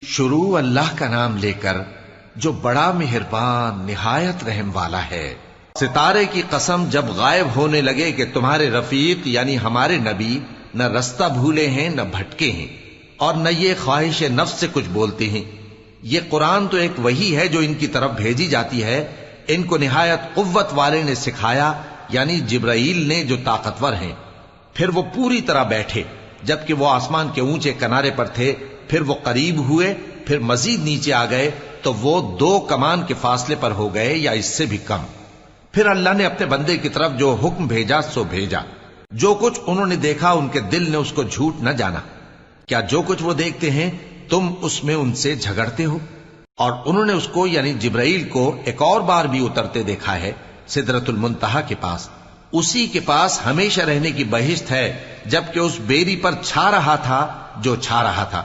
شروع اللہ کا نام لے کر جو بڑا مہربان نہایت رحم والا ہے۔ ستارے کی قسم جب غائب ہونے لگے کہ تمہارے رفیق یعنی ہمارے نبی نہ رستہ بھولے ہیں نہ بھٹکے ہیں اور نہ یہ خواہش نفس سے کچھ بولتے ہیں۔ یہ قرآن تو ایک وحی ہے جو ان کی طرف بھیجی جاتی ہے، ان کو نہایت قوت والے نے سکھایا یعنی جبرائیل نے جو طاقتور ہیں۔ پھر وہ پوری طرح بیٹھے جبکہ وہ آسمان کے اونچے کنارے پر تھے، پھر وہ قریب ہوئے، پھر مزید نیچے آ گئے تو وہ 2 کمان کے فاصلے پر ہو گئے یا اس سے بھی کم۔ پھر اللہ نے اپنے بندے کی طرف جو حکم بھیجا سو بھیجا۔ جو کچھ انہوں نے دیکھا ان کے دل نے اس کو جھوٹ نہ جانا۔ کیا جو کچھ وہ دیکھتے ہیں تم اس میں ان سے جھگڑتے ہو؟ اور انہوں نے اس کو یعنی جبرائیل کو ایک اور بار بھی اترتے دیکھا ہے سدرۃ المنتہا کے پاس۔ اسی کے پاس ہمیشہ رہنے کی بہشت ہے، جبکہ اس بیری پر چھا رہا تھا جو چھا رہا تھا۔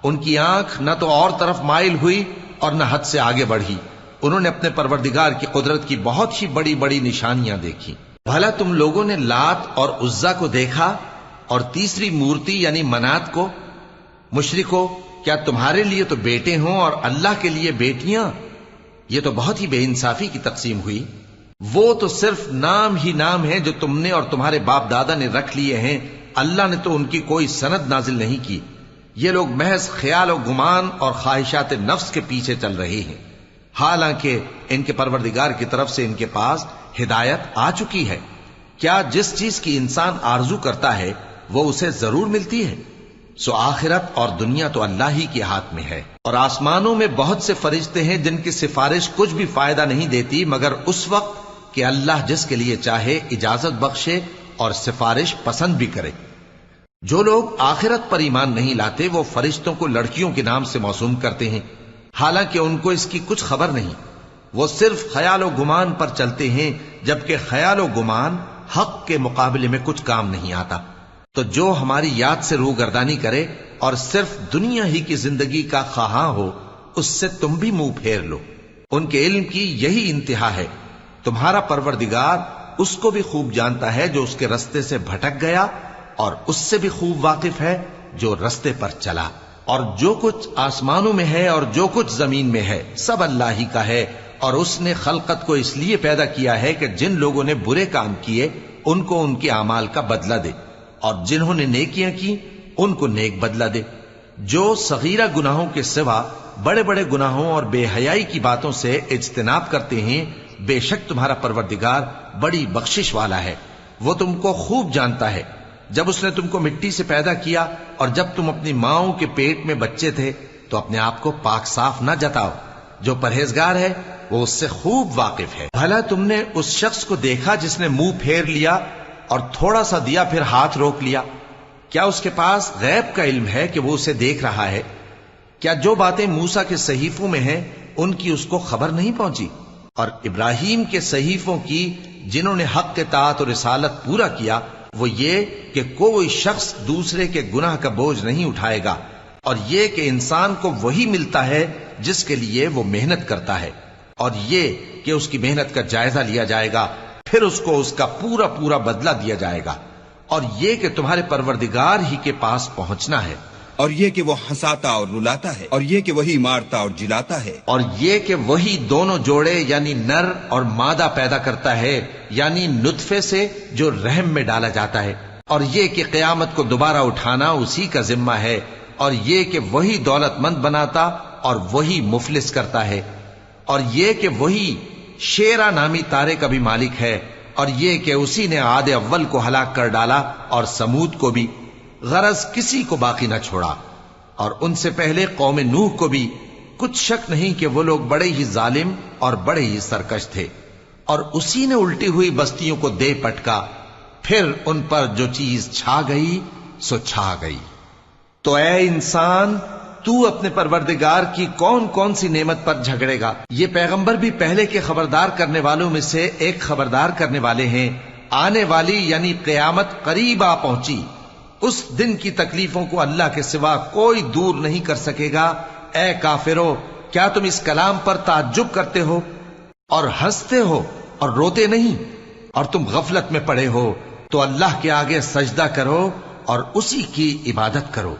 ان کی آنکھ نہ تو اور طرف مائل ہوئی اور نہ حد سے آگے بڑھی۔ انہوں نے اپنے پروردگار کی قدرت کی بہت ہی بڑی بڑی نشانیاں دیکھی۔ بھلا تم لوگوں نے لات اور عزا کو دیکھا اور تیسری مورتی یعنی منات کو؟ مشرکو، کیا تمہارے لیے تو بیٹے ہوں اور اللہ کے لیے بیٹیاں؟ یہ تو بہت ہی بے انصافی کی تقسیم ہوئی۔ وہ تو صرف نام ہی نام ہے جو تم نے اور تمہارے باپ دادا نے رکھ لیے ہیں، اللہ نے تو ان کی کوئی سند نازل نہیں کی۔ یہ لوگ محض خیال و گمان اور خواہشات نفس کے پیچھے چل رہے ہیں، حالانکہ ان کے پروردگار کی طرف سے ان کے پاس ہدایت آ چکی ہے۔ کیا جس چیز کی انسان آرزو کرتا ہے وہ اسے ضرور ملتی ہے؟ سو آخرت اور دنیا تو اللہ ہی کے ہاتھ میں ہے۔ اور آسمانوں میں بہت سے فرشتے ہیں جن کی سفارش کچھ بھی فائدہ نہیں دیتی مگر اس وقت کہ اللہ جس کے لیے چاہے اجازت بخشے اور سفارش پسند بھی کرے۔ جو لوگ آخرت پر ایمان نہیں لاتے وہ فرشتوں کو لڑکیوں کے نام سے موسوم کرتے ہیں، حالانکہ ان کو اس کی کچھ خبر نہیں۔ وہ صرف خیال و گمان پر چلتے ہیں، جبکہ خیال و گمان حق کے مقابلے میں کچھ کام نہیں آتا۔ تو جو ہماری یاد سے روگردانی کرے اور صرف دنیا ہی کی زندگی کا خواہاں ہو، اس سے تم بھی منہ پھیر لو۔ ان کے علم کی یہی انتہا ہے۔ تمہارا پروردگار اس کو بھی خوب جانتا ہے جو اس کے رستے سے بھٹک گیا، اور اس سے بھی خوب واقف ہے جو رستے پر چلا۔ اور جو کچھ آسمانوں میں ہے اور جو کچھ زمین میں ہے سب اللہ ہی کا ہے، اور اس نے خلقت کو اس لیے پیدا کیا ہے کہ جن لوگوں نے برے کام کیے ان کو ان کے اعمال کا بدلہ دے، اور جنہوں نے نیکیاں کی ان کو نیک بدلہ دے۔ جو صغیرہ گناہوں کے سوا بڑے بڑے گناہوں اور بے حیائی کی باتوں سے اجتناب کرتے ہیں، بے شک تمہارا پروردگار بڑی بخشش والا ہے۔ وہ تم کو خوب جانتا ہے۔ جب اس نے تم کو مٹی سے پیدا کیا اور جب تم اپنی ماؤں کے پیٹ میں بچے تھے تو اپنے آپ کو پاک صاف نہ جتاؤ۔ جو پرہیزگار ہے وہ اس سے خوب واقف ہے۔ بھلا تم نے اس شخص کو دیکھا جس نے منہ پھیر لیا اور تھوڑا سا دیا پھر ہاتھ روک لیا؟ کیا اس کے پاس غیب کا علم ہے کہ وہ اسے دیکھ رہا ہے؟ کیا جو باتیں موسیٰ کے صحیفوں میں ہیں ان کی اس کو خبر نہیں پہنچی؟ اور ابراہیم کے صحیفوں کی جنہوں نے حق کے طاعت اور رسالت پورا کیا، وہ یہ کہ کوئی شخص دوسرے کے گناہ کا بوجھ نہیں اٹھائے گا، اور یہ کہ انسان کو وہی ملتا ہے جس کے لیے وہ محنت کرتا ہے، اور یہ کہ اس کی محنت کا جائزہ لیا جائے گا، پھر اس کو اس کا پورا پورا بدلہ دیا جائے گا، اور یہ کہ تمہارے پروردگار ہی کے پاس پہنچنا ہے، اور یہ کہ وہ ہنساتا اور رلاتا ہے، اور یہ کہ وہی مارتا اور جلاتا ہے، اور یہ کہ وہی دونوں جوڑے یعنی نر اور مادہ پیدا کرتا ہے یعنی نطفے سے جو رحم میں ڈالا جاتا ہے، اور یہ کہ قیامت کو دوبارہ اٹھانا اسی کا ذمہ ہے، اور یہ کہ وہی دولت مند بناتا اور وہی مفلس کرتا ہے، اور یہ کہ وہی شیرا نامی تارے کا بھی مالک ہے، اور یہ کہ اسی نے عاد اول کو ہلاک کر ڈالا اور سمود کو بھی، غرض کسی کو باقی نہ چھوڑا، اور ان سے پہلے قوم نوح کو بھی۔ کچھ شک نہیں کہ وہ لوگ بڑے ہی ظالم اور بڑے ہی سرکش تھے، اور اسی نے الٹی ہوئی بستیوں کو دے پٹکا، پھر ان پر جو چیز چھا گئی سو چھا گئی۔ تو اے انسان، تو اپنے پروردگار کی کون کون سی نعمت پر جھگڑے گا؟ یہ پیغمبر بھی پہلے کے خبردار کرنے والوں میں سے ایک خبردار کرنے والے ہیں۔ آنے والی یعنی قیامت قریب آ پہنچی، اس دن کی تکلیفوں کو اللہ کے سوا کوئی دور نہیں کر سکے گا۔ اے کافرو، کیا تم اس کلام پر تعجب کرتے ہو اور ہنستے ہو اور روتے نہیں؟ اور تم غفلت میں پڑے ہو تو اللہ کے آگے سجدہ کرو اور اسی کی عبادت کرو۔